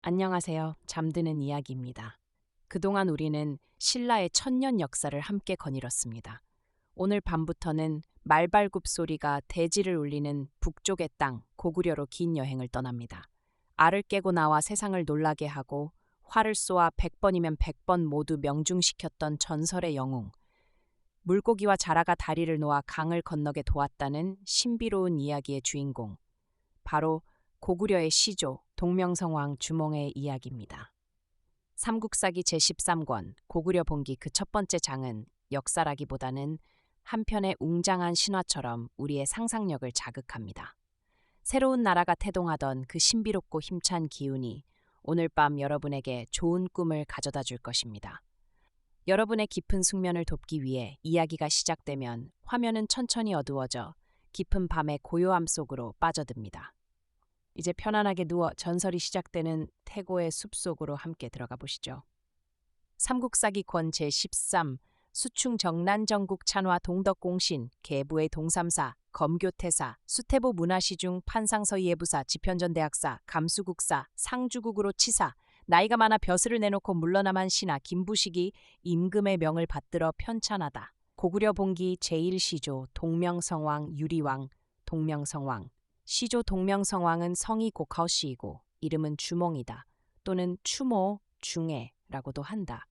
안녕하세요. 잠드는 이야기입니다. 그동안 우리는 신라의 천년 역사를 함께 거닐었습니다. 오늘 밤부터는 말발굽 소리가 대지를 울리는 북쪽의 땅 고구려로 긴 여행을 떠납니다. 알을 깨고 나와 세상을 놀라게 하고 활을 쏘아 100번이면 100번 모두 명중시켰던 전설의 영웅. 물고기와 자라가 다리를 놓아 강을 건너게 도왔다는 신비로운 이야기의 주인공. 바로 고구려의 시조 동명성왕 주몽의 이야기입니다. 삼국사기 제13권 고구려 본기 그 첫 번째 장은 역사라기보다는 한편의 웅장한 신화처럼 우리의 상상력을 자극합니다. 새로운 나라가 태동하던 그 신비롭고 힘찬 기운이 오늘 밤 여러분에게 좋은 꿈을 가져다 줄 것입니다. 여러분의 깊은 숙면을 돕기 위해 이야기가 시작되면 화면은 천천히 어두워져 깊은 밤의 고요함 속으로 빠져듭니다. 이제 편안하게 누워 전설이 시작되는 태고의 숲속으로 함께 들어가 보시죠. 삼국사기권 제13 수충정난정국 찬화 동덕공신 계부의 동삼사 검교태사 수태보 문화시중 판상서예부사 지편전대학사 감수국사 상주국으로 치사 나이가 많아 벼슬을 내놓고 물러나만 신하 김부식이 임금의 명을 받들어 편찬하다. 고구려 본기 제1시조 동명성왕 유리왕 동명성왕 시조 동명성왕은 성이 고카오시이고 이름은 주몽이다. 또는 추모, 중해라고도 한다.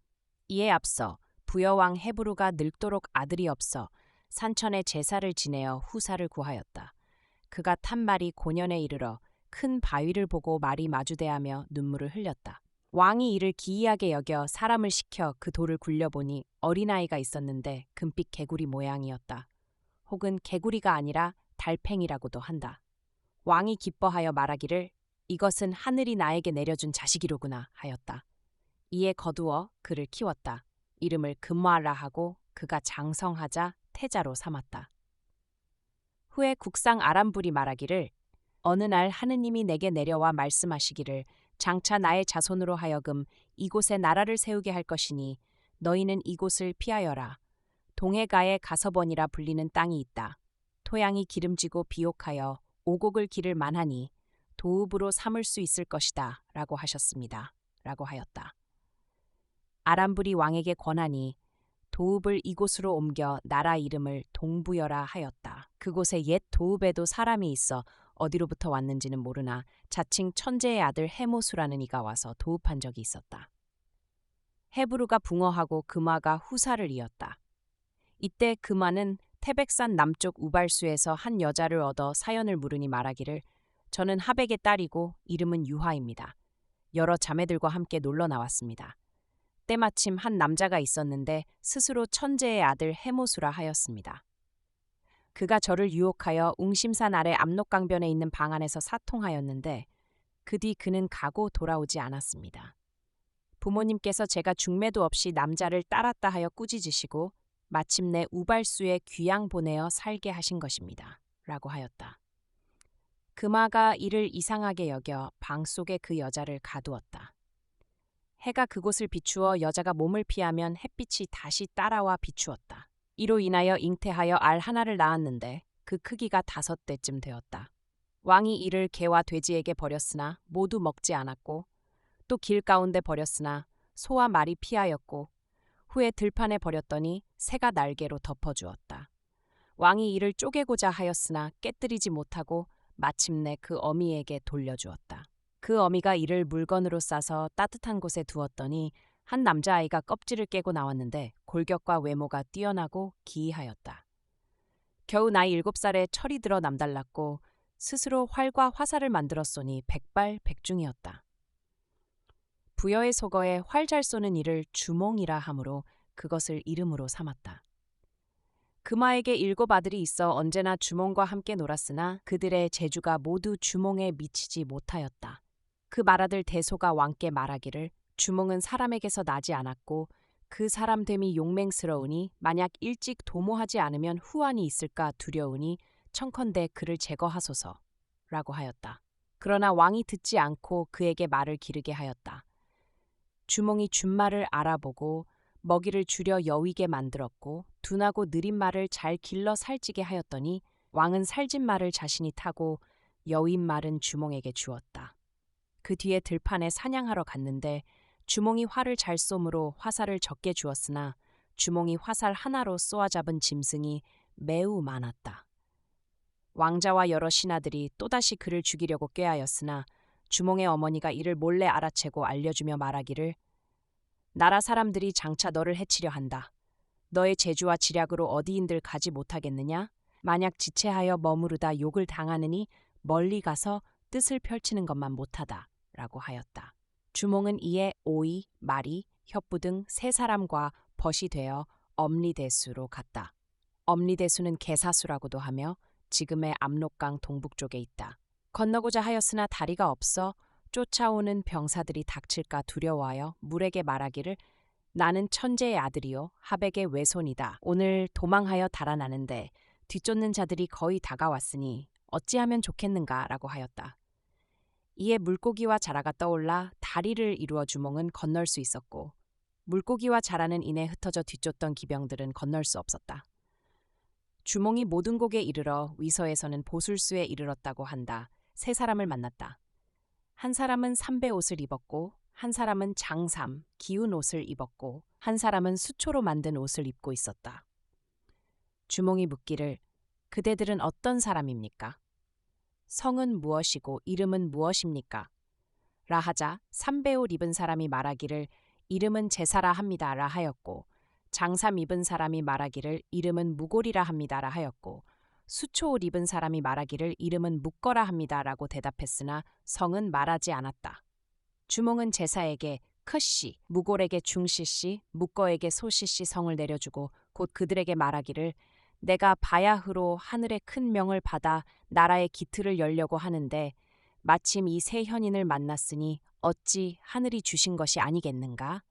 이에 앞서 부여왕 헤브루가 늙도록 아들이 없어 산천에 제사를 지내어 후사를 구하였다. 그가 탄 말이 고년에 이르러 큰 바위를 보고 말이 마주대하며 눈물을 흘렸다. 왕이 이를 기이하게 여겨 사람을 시켜 그 돌을 굴려보니 어린아이가 있었는데 금빛 개구리 모양이었다. 혹은 개구리가 아니라 달팽이라고도 한다. 왕이 기뻐하여 말하기를 이것은 하늘이 나에게 내려준 자식이로구나 하였다. 이에 거두어 그를 키웠다. 이름을 금화라 하고 그가 장성하자 태자로 삼았다. 후에 국상 아람불이 말하기를 어느 날 하느님이 내게 내려와 말씀하시기를 장차 나의 자손으로 하여금 이곳에 나라를 세우게 할 것이니 너희는 이곳을 피하여라. 동해가에 가서번이라 불리는 땅이 있다. 토양이 기름지고 비옥하여 오곡을 기를 만하니 도읍으로 삼을 수 있을 것이다 라고 하셨습니다. 라고 하였다. 아람불이 왕에게 권하니 도읍을 이곳으로 옮겨 나라 이름을 동부여라 하였다. 그곳에 옛 도읍에도 사람이 있어 어디로부터 왔는지는 모르나 자칭 천재의 아들 해모수라는 이가 와서 도읍한 적이 있었다. 헤브루가 붕어하고 금화가 후사를 이었다. 이때 금화는 태백산 남쪽 우발수에서 한 여자를 얻어 사연을 물으니 말하기를 저는 하백의 딸이고 이름은 유화입니다. 여러 자매들과 함께 놀러 나왔습니다. 때마침 한 남자가 있었는데 스스로 천재의 아들 해모수라 하였습니다. 그가 저를 유혹하여 웅심산 아래 압록강변에 있는 방 안에서 사통하였는데 그 뒤 그는 가고 돌아오지 않았습니다. 부모님께서 제가 중매도 없이 남자를 따랐다 하여 꾸짖으시고 마침내 우발수에 귀양 보내어 살게 하신 것입니다. 라고 하였다. 금화가 이를 이상하게 여겨 방 속에 그 여자를 가두었다. 해가 그곳을 비추어 여자가 몸을 피하면 햇빛이 다시 따라와 비추었다. 이로 인하여 잉태하여 알 하나를 낳았는데 그 크기가 5대쯤 되었다. 왕이 이를 개와 돼지에게 버렸으나 모두 먹지 않았고 또 길 가운데 버렸으나 소와 말이 피하였고 후에 들판에 버렸더니 새가 날개로 덮어주었다. 왕이 이를 쪼개고자 하였으나 깨뜨리지 못하고 마침내 그 어미에게 돌려주었다. 그 어미가 이를 물건으로 싸서 따뜻한 곳에 두었더니 한 남자아이가 껍질을 깨고 나왔는데 골격과 외모가 뛰어나고 기이하였다. 겨우 나이 7살에 철이 들어 남달랐고 스스로 활과 화살을 만들었으니 백발백중이었다. 부여의 속어에 활 잘 쏘는 이를 주몽이라 하므로 그것을 이름으로 삼았다. 금화에게 7 아들이 있어 언제나 주몽과 함께 놀았으나 그들의 재주가 모두 주몽에 미치지 못하였다. 그 맏아들 대소가 왕께 말하기를 주몽은 사람에게서 나지 않았고 그 사람됨이 용맹스러우니 만약 일찍 도모하지 않으면 후환이 있을까 두려우니 청컨대 그를 제거하소서 라고 하였다. 그러나 왕이 듣지 않고 그에게 말을 기르게 하였다. 주몽이 준말을 알아보고 먹이를 줄여 여위게 만들었고 둔하고 느린 말을 잘 길러 살찌게 하였더니 왕은 살진 말을 자신이 타고 여윈 말은 주몽에게 주었다. 그 뒤에 들판에 사냥하러 갔는데 주몽이 활을 잘 쏘므로 화살을 적게 주었으나 주몽이 화살 하나로 쏘아잡은 짐승이 매우 많았다. 왕자와 여러 신하들이 또다시 그를 죽이려고 꾀하였으나 주몽의 어머니가 이를 몰래 알아채고 알려주며 말하기를 나라 사람들이 장차 너를 해치려 한다. 너의 재주와 지략으로 어디인들 가지 못하겠느냐? 만약 지체하여 머무르다 욕을 당하느니 멀리 가서 뜻을 펼치는 것만 못하다. 라고 하였다. 주몽은 이에 오이, 마리, 협부 등 세 사람과 벗이 되어 엄리대수로 갔다. 엄리대수는 개사수라고도 하며 지금의 압록강 동북쪽에 있다. 건너고자 하였으나 다리가 없어 쫓아오는 병사들이 닥칠까 두려워하여 물에게 말하기를 나는 천재의 아들이요 하백의 외손이다. 오늘 도망하여 달아나는데 뒤쫓는 자들이 거의 다가왔으니 어찌하면 좋겠는가 라고 하였다. 이에 물고기와 자라가 떠올라 다리를 이루어 주몽은 건널 수 있었고 물고기와 자라는 인에 흩어져 뒤쫓던 기병들은 건널 수 없었다. 주몽이 모든 곡에 이르러 위서에서는 보술수에 이르렀다고 한다. 세 사람을 만났다. 한 사람은 삼배 옷을 입었고 한 사람은 장삼, 기운 옷을 입었고 한 사람은 수초로 만든 옷을 입고 있었다. 주몽이 묻기를 그대들은 어떤 사람입니까? 성은 무엇이고 이름은 무엇입니까? 라 하자 삼배 옷 입은 사람이 말하기를 이름은 제사라 합니다 라 하였고 장삼 입은 사람이 말하기를 이름은 무골이라 합니다 라 하였고 수초 옷 입은 사람이 말하기를 이름은 묵거라 합니다 라고 대답했으나 성은 말하지 않았다. 주몽은 제사에게 크씨, 무골에게 중씨씨, 묵거에게 소씨씨 성을 내려주고 곧 그들에게 말하기를 내가 바야흐로 하늘의 큰 명을 받아 나라의 기틀을 열려고 하는데 마침 이 세 현인을 만났으니 어찌 하늘이 주신 것이 아니겠는가?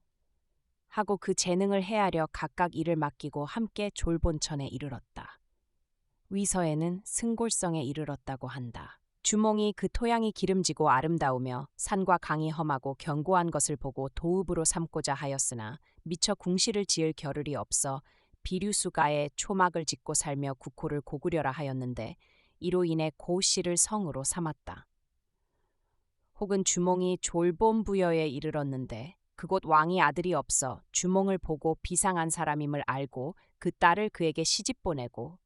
하고 그 재능을 헤아려 각각 일을 맡기고 함께 졸본천에 이르렀다. 위서에는 승골성에 이르렀다고 한다. 주몽이 그 토양이 기름지고 아름다우며 산과 강이 험하고 견고한 것을 보고 도읍으로 삼고자 하였으나 미처 궁시를 지을 겨를이 없어 비류수가에 초막을 짓고 살며 국호를 고구려라 하였는데 이로 인해 고씨를 성으로 삼았다. 혹은 주몽이 졸본부여에 이르렀는데 그곳 왕이 아들이 없어 주몽을 보고 비상한 사람임을 알고 그 딸을 그에게 시집 보내고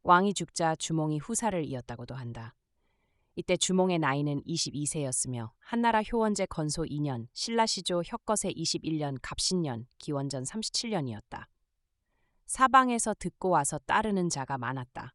왕이 죽자 주몽이 후사를 이었다고도 한다. 이때 주몽의 나이는 22세였으며 한나라 효원제 건소 2년, 신라시조 혁거세 21년, 갑신년, 기원전 37년이었다. 사방에서 듣고 와서 따르는 자가 많았다.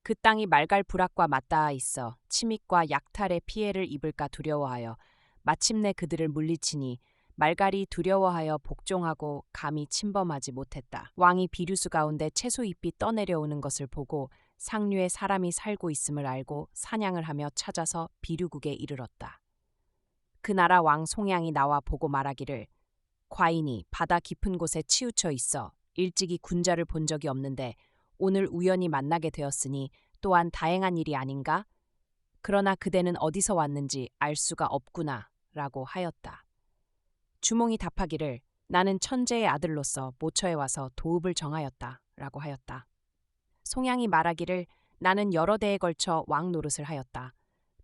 그 땅이 말갈 불악과 맞닿아 있어 침입과 약탈의 피해를 입을까 두려워하여 마침내 그들을 물리치니 말갈이 두려워하여 복종하고 감히 침범하지 못했다. 왕이 비류수 가운데 채소잎이 떠내려오는 것을 보고 상류에 사람이 살고 있음을 알고 사냥을 하며 찾아서 비류국에 이르렀다. 그 나라 왕 송양이 나와 보고 말하기를 과인이 바다 깊은 곳에 치우쳐 있어 일찍이 군자를 본 적이 없는데 오늘 우연히 만나게 되었으니 또한 다행한 일이 아닌가? 그러나 그대는 어디서 왔는지 알 수가 없구나 라고 하였다. 주몽이 답하기를 나는 천재의 아들로서 모처에 와서 도읍을 정하였다 라고 하였다. 송양이 말하기를 나는 여러 대에 걸쳐 왕 노릇을 하였다.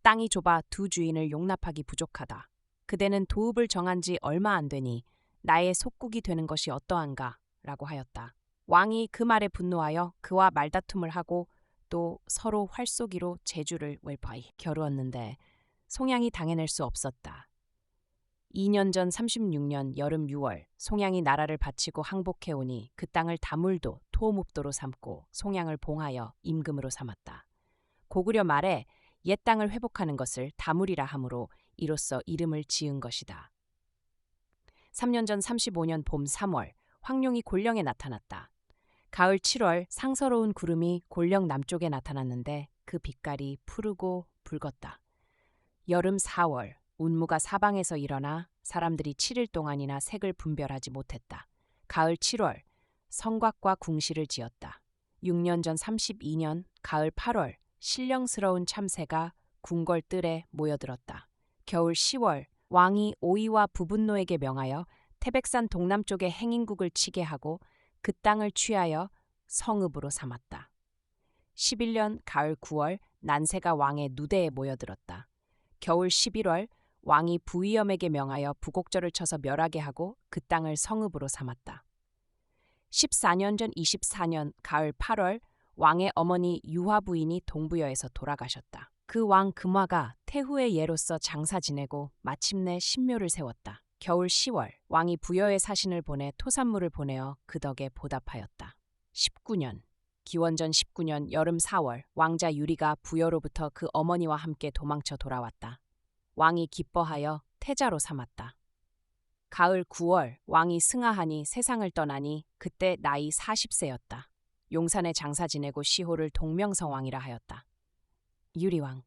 땅이 좁아 두 주인을 용납하기 부족하다. 그대는 도읍을 정한 지 얼마 안 되니 나의 속국이 되는 것이 어떠한가 라고 하였다. 왕이 그 말에 분노하여 그와 말다툼을 하고 또 서로 활쏘기로 제주를 웰파이 겨루었는데 송양이 당해낼 수 없었다. 2년 전 36년 여름 6월 송양이 나라를 바치고 항복해오니 그 땅을 다물도 토목도로 삼고 송양을 봉하여 임금으로 삼았다. 고구려 말에 옛 땅을 회복하는 것을 다물이라 하므로 이로써 이름을 지은 것이다. 3년 전 35년 봄 3월 황룡이 곤령에 나타났다. 가을 7월 상서로운 구름이 곤령 남쪽에 나타났는데 그 빛깔이 푸르고 붉었다. 여름 4월 운무가 사방에서 일어나 사람들이 7일 동안이나 색을 분별하지 못했다. 가을 7월 성곽과 궁시를 지었다. 6년 전 32년 가을 8월 신령스러운 참새가 궁궐뜰에 모여들었다. 겨울 10월 왕이 오이와 부분노에게 명하여 태백산 동남쪽에 행인국을 치게 하고 그 땅을 취하여 성읍으로 삼았다. 11년 가을 9월 난세가 왕의 누대에 모여들었다. 겨울 11월 왕이 부위엄에게 명하여 부곡절을 쳐서 멸하게 하고 그 땅을 성읍으로 삼았다. 14년 전 24년 가을 8월 왕의 어머니 유화 부인이 동부여에서 돌아가셨다. 그 왕 금화가 태후의 예로서 장사 지내고 마침내 신묘를 세웠다. 겨울 10월 왕이 부여의 사신을 보내 토산물을 보내어 그 덕에 보답하였다. 19년 기원전 19년 여름 4월 왕자 유리가 부여로부터 그 어머니와 함께 도망쳐 돌아왔다. 왕이 기뻐하여 태자로 삼았다. 가을 9월 왕이 승하하니 세상을 떠나니 그때 나이 40세였다. 용산에 장사 지내고 시호를 동명성왕이라 하였다. 유리왕